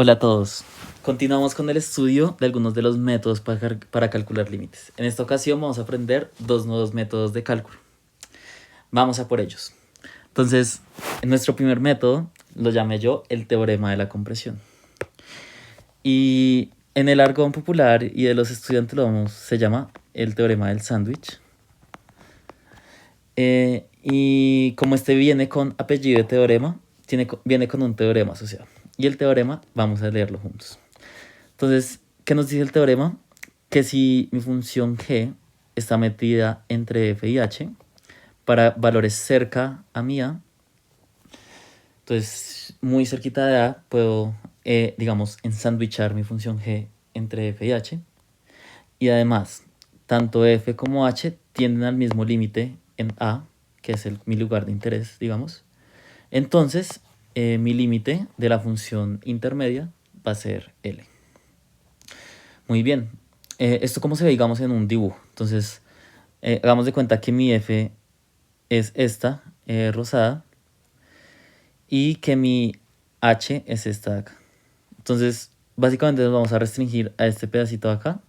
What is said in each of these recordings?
Hola a todos. Continuamos con el estudio de algunos de los métodos para calcular límites. En esta ocasión vamos a aprender dos nuevos métodos de cálculo. Vamos a por ellos. Entonces, en nuestro primer método lo llamé yo el teorema de la compresión. Y en el argot popular y de los estudiantes se llama el teorema del sándwich. Y como este viene con apellido de teorema, viene con un teorema asociado. Y el teorema vamos a leerlo juntos. Entonces, ¿qué nos dice el teorema? Que si mi función g está metida entre f y h, para valores cerca a mi a, entonces muy cerquita de a, puedo, digamos, ensandwichar mi función g entre f y h. Y además, tanto f como h tienden al mismo límite en a, que es mi lugar de interés, digamos. Entonces, mi límite de la función intermedia va a ser L. Muy bien. Esto como se ve, digamos, en un dibujo. Entonces, hagamos de cuenta que mi F es esta, rosada, y que mi H es esta de acá. Entonces, básicamente nos vamos a restringir a este pedacito de acá.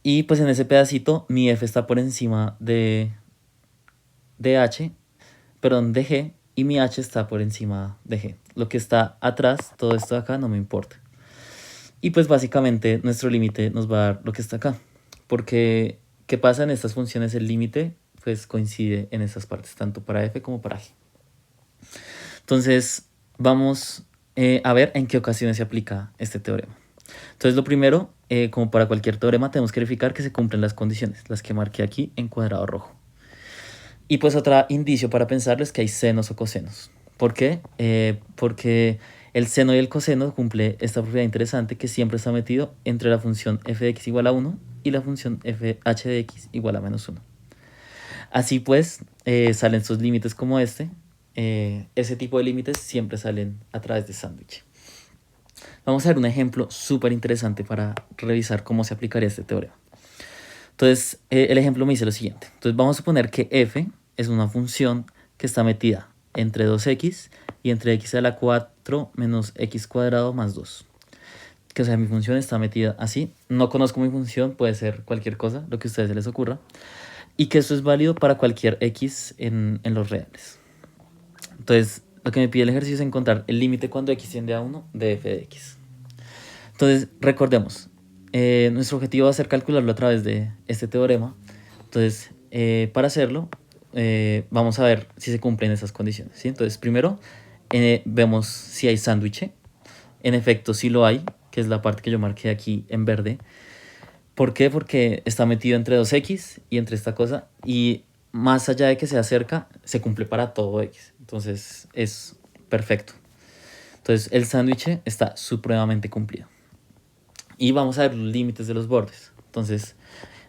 Y pues en ese pedacito mi F está por encima de H, perdón, de G, y mi H está por encima de G. Lo que está atrás, todo esto de acá, no me importa. Y pues básicamente nuestro límite nos va a dar lo que está acá. Porque, ¿qué pasa en estas funciones? El límite pues coincide en estas partes, tanto para f como para g. Entonces, vamos a ver en qué ocasiones se aplica este teorema. Entonces, lo primero, como para cualquier teorema, tenemos que verificar que se cumplen las condiciones, las que marqué aquí en cuadrado rojo. Y pues otro indicio para pensarlo es que hay senos o cosenos. ¿Por qué? Porque el seno y el coseno cumple esta propiedad interesante que siempre está metido entre la función f de x igual a 1 y la función f(h) de x igual a menos 1. Así pues, salen estos límites como este. Ese tipo de límites siempre salen a través de sándwich. Vamos a ver un ejemplo súper interesante para revisar cómo se aplicaría este teorema. Entonces, el ejemplo me dice lo siguiente. Entonces, vamos a suponer que f es una función que está metida entre 2x y entre x a la 4 menos x cuadrado más 2. Que o sea, mi función está metida así. No conozco mi función, puede ser cualquier cosa, lo que a ustedes se les ocurra. Y que esto es válido para cualquier x en los reales. Entonces, lo que me pide el ejercicio es encontrar el límite cuando x tiende a 1 de f de x. Entonces, recordemos, nuestro objetivo va a ser calcularlo a través de este teorema. Entonces, para hacerlo, vamos a ver si se cumplen esas condiciones, ¿sí? Entonces, primero, vemos si hay sándwich. En efecto, sí lo hay, que es la parte que yo marqué aquí en verde. ¿Por qué? Porque está metido entre 2x y entre esta cosa. Y más allá de que sea cerca, se cumple para todo x. Entonces, es perfecto. Entonces, el sándwich está supremamente cumplido. Y vamos a ver los límites de los bordes. Entonces,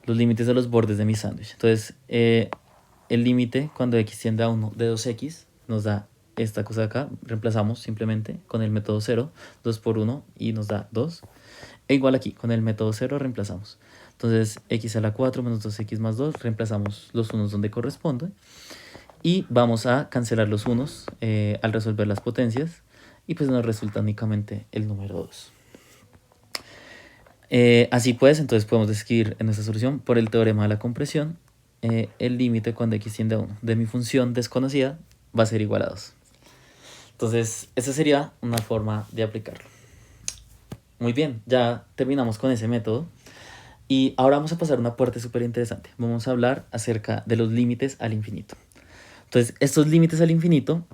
los límites de los bordes de mi sándwich. Entonces, el límite cuando x tiende a 1 de 2x nos da esta cosa de acá. Reemplazamos simplemente con el método 0, 2 por 1 y nos da 2. E igual aquí, con el método 0 reemplazamos. Entonces, x a la 4 menos 2x más 2, reemplazamos los unos donde corresponde. Y vamos a cancelar los unos al resolver las potencias. Y pues nos resulta únicamente el número 2. Así pues, entonces podemos describir en nuestra solución por el teorema de la compresión el límite cuando x tiende a 1 de mi función desconocida va a ser igual a 2. Entonces, esa sería una forma de aplicarlo. Muy bien, ya terminamos con ese método. Y ahora vamos a pasar a una parte súper interesante. Vamos a hablar acerca de los límites al infinito. Entonces, estos límites al infinito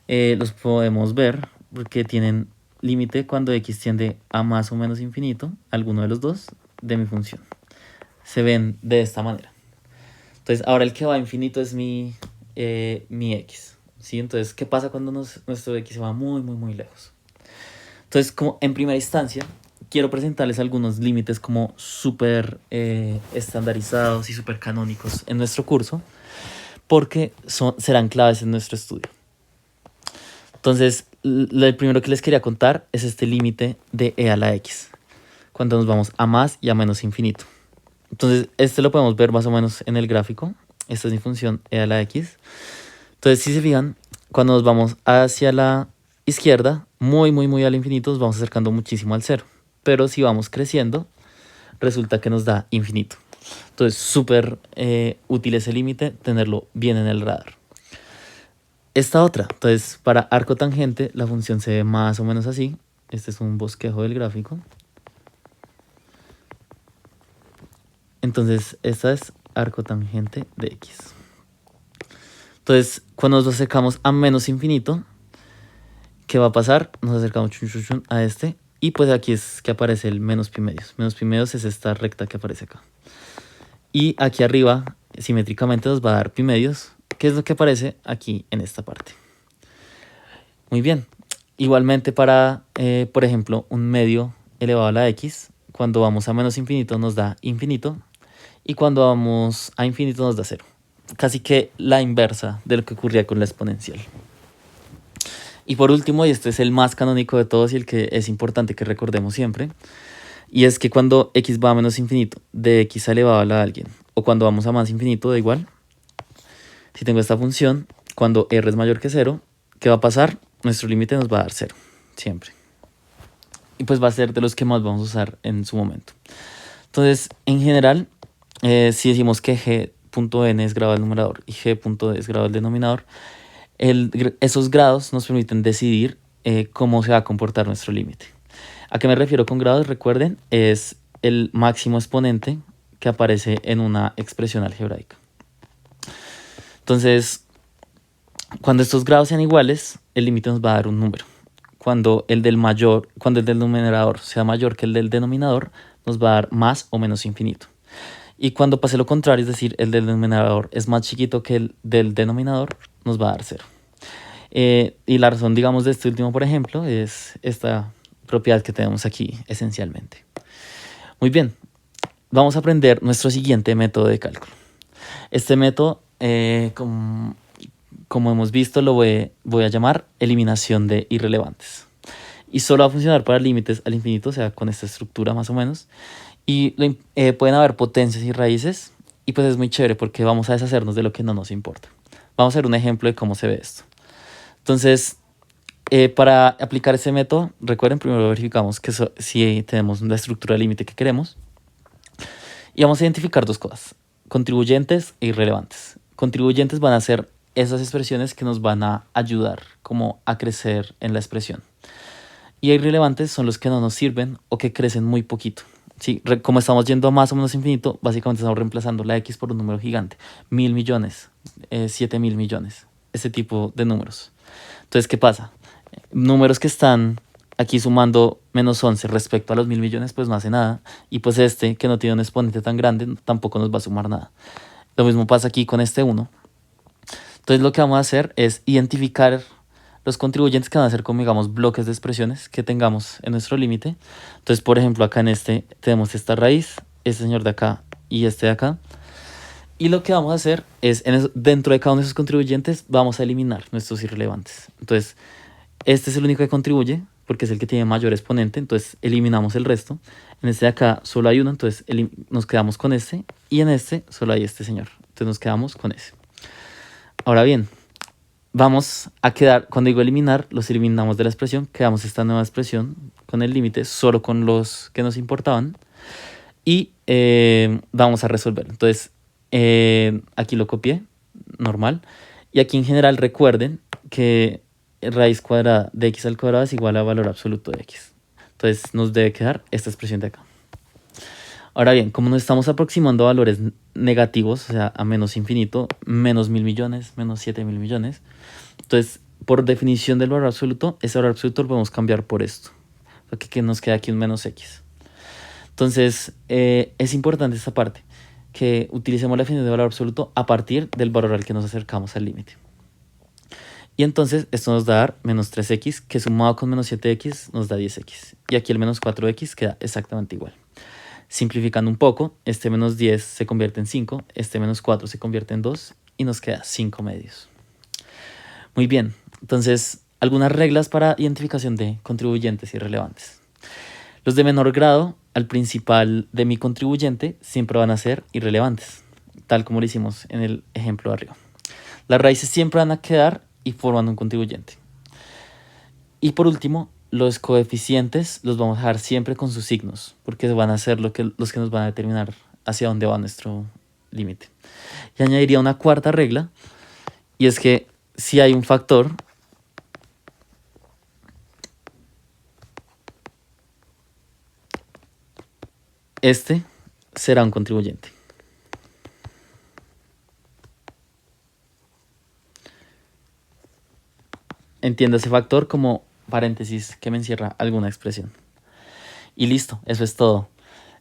los podemos ver porque tienen límite cuando x tiende a más o menos infinito, alguno de los dos, de mi función. Se ven de esta manera. Entonces, ahora el que va a infinito es mi x. ¿Sí? Entonces, ¿qué pasa cuando nuestro x se va muy, muy, muy lejos? Entonces, como en primera instancia, quiero presentarles algunos límites como súper estandarizados y súper canónicos en nuestro curso, porque serán claves en nuestro estudio. Entonces, el primero que les quería contar es este límite de e a la x, cuando nos vamos a más y a menos infinito. Entonces, este lo podemos ver más o menos en el gráfico. Esta es mi función e a la x. Entonces, si se fijan, cuando nos vamos hacia la izquierda, muy, muy, muy al infinito, nos vamos acercando muchísimo al cero. Pero si vamos creciendo, resulta que nos da infinito. Entonces, súper útil ese límite, tenerlo bien en el radar. Esta otra, entonces, para arco tangente, la función se ve más o menos así. Este es un bosquejo del gráfico. Entonces, esta es arco tangente de x. Entonces, cuando nos acercamos a menos infinito, ¿qué va a pasar? Nos acercamos a este. Y pues aquí es que aparece el menos pi medios. Menos pi medios es esta recta que aparece acá. Y aquí arriba, simétricamente, nos va a dar pi medios, que es lo que aparece aquí en esta parte. Muy bien. Igualmente para, por ejemplo, un medio elevado a la x, cuando vamos a menos infinito nos da infinito. Y cuando vamos a infinito nos da cero. Casi que la inversa de lo que ocurría con la exponencial. Y por último, y este es el más canónico de todos y el que es importante que recordemos siempre, y es que cuando x va a menos infinito, de x elevado a la de alguien, o cuando vamos a más infinito, da igual. Si tengo esta función, cuando r es mayor que 0, ¿qué va a pasar? Nuestro límite nos va a dar 0, siempre. Y pues va a ser de los que más vamos a usar en su momento. Entonces, en general, si decimos que g.n es grado del numerador y g.d es grado del denominador, esos grados nos permiten decidir cómo se va a comportar nuestro límite. ¿A qué me refiero con grados? Recuerden, es el máximo exponente que aparece en una expresión algebraica. Entonces, cuando estos grados sean iguales, el límite nos va a dar un número. Cuando el del numerador sea mayor que el del denominador, nos va a dar más o menos infinito. Y cuando pase lo contrario, es decir, el del denominador es más chiquito que el del denominador, nos va a dar 0. Y la razón, digamos, de este último, por ejemplo, es esta propiedad que tenemos aquí, esencialmente. Muy bien, vamos a aprender nuestro siguiente método de cálculo. Este método, como hemos visto, lo voy a llamar eliminación de irrelevantes. Y solo va a funcionar para límites al infinito, o sea, con esta estructura más o menos. Y pueden haber potencias y raíces, y pues es muy chévere porque vamos a deshacernos de lo que no nos importa. Vamos a ver un ejemplo de cómo se ve esto. Entonces, para aplicar ese método, recuerden, primero verificamos que si tenemos la estructura de límite que queremos. Y vamos a identificar dos cosas, contribuyentes e irrelevantes. Contribuyentes van a ser esas expresiones que nos van a ayudar como a crecer en la expresión. Y irrelevantes son los que no nos sirven o que crecen muy poquito. Sí, como estamos yendo a más o menos infinito, básicamente estamos reemplazando la x por un número gigante. 1.000 millones, 7.000 millones, ese tipo de números. Entonces, ¿qué pasa? Números que están aquí sumando menos 11 respecto a los 1.000 millones, pues no hace nada. Y pues este, que no tiene un exponente tan grande, tampoco nos va a sumar nada. Lo mismo pasa aquí con este 1. Entonces lo que vamos a hacer es identificar los contribuyentes que van a ser como, digamos, bloques de expresiones que tengamos en nuestro límite. Entonces, por ejemplo, acá en este tenemos esta raíz, este señor de acá y este de acá. Y lo que vamos a hacer es, dentro de cada uno de esos contribuyentes, vamos a eliminar nuestros irrelevantes. Entonces, este es el único que contribuye, porque es el que tiene mayor exponente, entonces eliminamos el resto. En este de acá solo hay uno, entonces nos quedamos con este. Y en este solo hay este señor, entonces nos quedamos con ese. Ahora bien, vamos a quedar, cuando digo eliminar, los eliminamos de la expresión, quedamos esta nueva expresión con el límite, solo con los que nos importaban. Y vamos a resolver. Entonces, aquí lo copié, normal. Y aquí en general recuerden que raíz cuadrada de x al cuadrado es igual a valor absoluto de x. Entonces nos debe quedar esta expresión de acá. Ahora bien, como nos estamos aproximando a valores negativos, o sea, a menos infinito, menos 1.000 millones, menos 7.000 millones, entonces, por definición del valor absoluto, ese valor absoluto lo podemos cambiar por esto, para que nos quede aquí un menos x. Entonces, es importante esta parte, que utilicemos la definición de valor absoluto a partir del valor al que nos acercamos al límite. Y entonces esto nos da menos 3x, que sumado con menos 7x nos da 10x. Y aquí el menos 4x queda exactamente igual. Simplificando un poco, este menos 10 se convierte en 5, este menos 4 se convierte en 2 y nos queda 5 medios. Muy bien, entonces algunas reglas para identificación de contribuyentes irrelevantes. Los de menor grado al principal de mi contribuyente siempre van a ser irrelevantes, tal como lo hicimos en el ejemplo de arriba. Las raíces siempre van a quedar y forman un contribuyente. Y por último, los coeficientes los vamos a dejar siempre con sus signos, porque van a ser los que nos van a determinar hacia dónde va nuestro límite. Y añadiría una cuarta regla, y es que si hay un factor, este será un contribuyente. Entienda ese factor como paréntesis que me encierra alguna expresión. Y listo, eso es todo.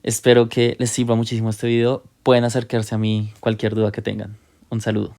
Espero que les sirva muchísimo este video. Pueden acercarse a mí cualquier duda que tengan. Un saludo.